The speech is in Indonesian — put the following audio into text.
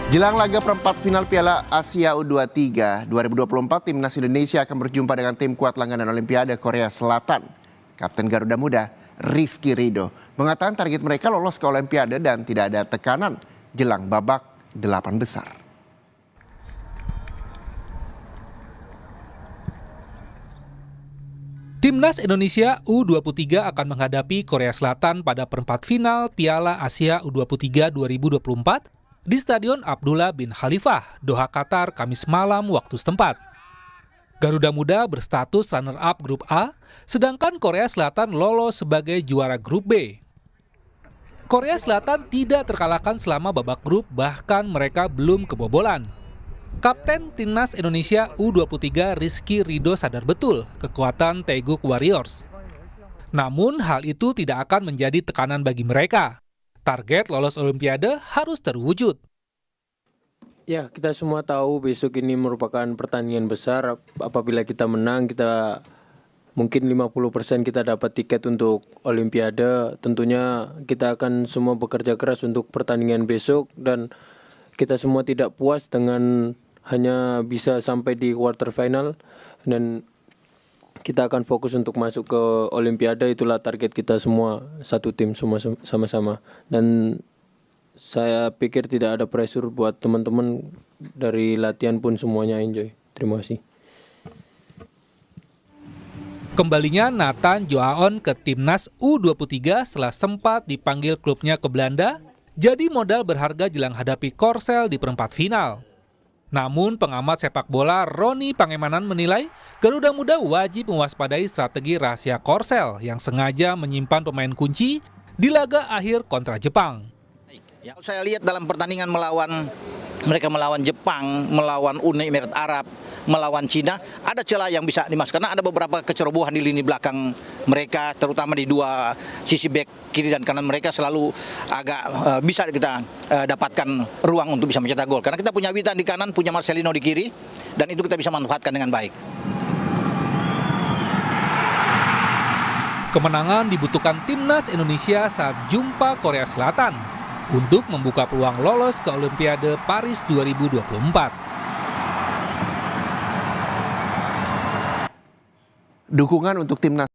Jelang laga perempat final Piala Asia U23 2024, Timnas Indonesia akan berjumpa dengan tim kuat langganan Olimpiade Korea Selatan. Kapten Garuda Muda, Rizky Ridho, mengatakan target mereka lolos ke Olimpiade dan tidak ada tekanan jelang babak 8 besar. Timnas Indonesia U23 akan menghadapi Korea Selatan pada perempat final Piala Asia U23 2024 di Stadion Abdullah bin Khalifah, Doha, Qatar, Kamis malam waktu setempat. Garuda Muda berstatus runner-up Grup A, sedangkan Korea Selatan lolos sebagai juara Grup B. Korea Selatan tidak terkalahkan selama babak grup, bahkan mereka belum kebobolan. Kapten Timnas Indonesia U23 Rizky Ridho sadar betul kekuatan Taeguk Warriors. Namun hal itu tidak akan menjadi tekanan bagi mereka. Target lolos Olimpiade harus terwujud. Ya, kita semua tahu besok ini merupakan pertandingan besar. Apabila kita menang, kita mungkin 50% kita dapat tiket untuk Olimpiade. Tentunya kita akan semua bekerja keras untuk pertandingan besok dan kita semua tidak puas dengan hanya bisa sampai di quarter final dan kita akan fokus untuk masuk ke Olimpiade. Itulah target kita semua, satu tim semua sama-sama. Dan saya pikir tidak ada pressure buat teman-teman, dari latihan pun semuanya enjoy. Terima kasih. Kembalinya Nathan Joaon ke Timnas U23 setelah sempat dipanggil klubnya ke Belanda, jadi modal berharga jelang hadapi Korsel di perempat final. Namun pengamat sepak bola Roni Pangemanan menilai Garuda Muda wajib mewaspadai strategi rahasia Korsel yang sengaja menyimpan pemain kunci di laga akhir kontra Jepang. Ya, saya lihat dalam pertandingan mereka melawan Jepang, melawan Uni Emirat Arab, melawan Cina, ada celah yang bisa dimasukkan karena ada beberapa kecerobohan di lini belakang mereka, terutama di dua sisi bek kiri dan kanan mereka selalu agak bisa kita dapatkan ruang untuk bisa mencetak gol. Karena kita punya Witan di kanan, punya Marcelino di kiri, dan itu kita bisa manfaatkan dengan baik. Kemenangan dibutuhkan Timnas Indonesia saat jumpa Korea Selatan untuk membuka peluang lolos ke Olimpiade Paris 2024. Dukungan untuk Timnas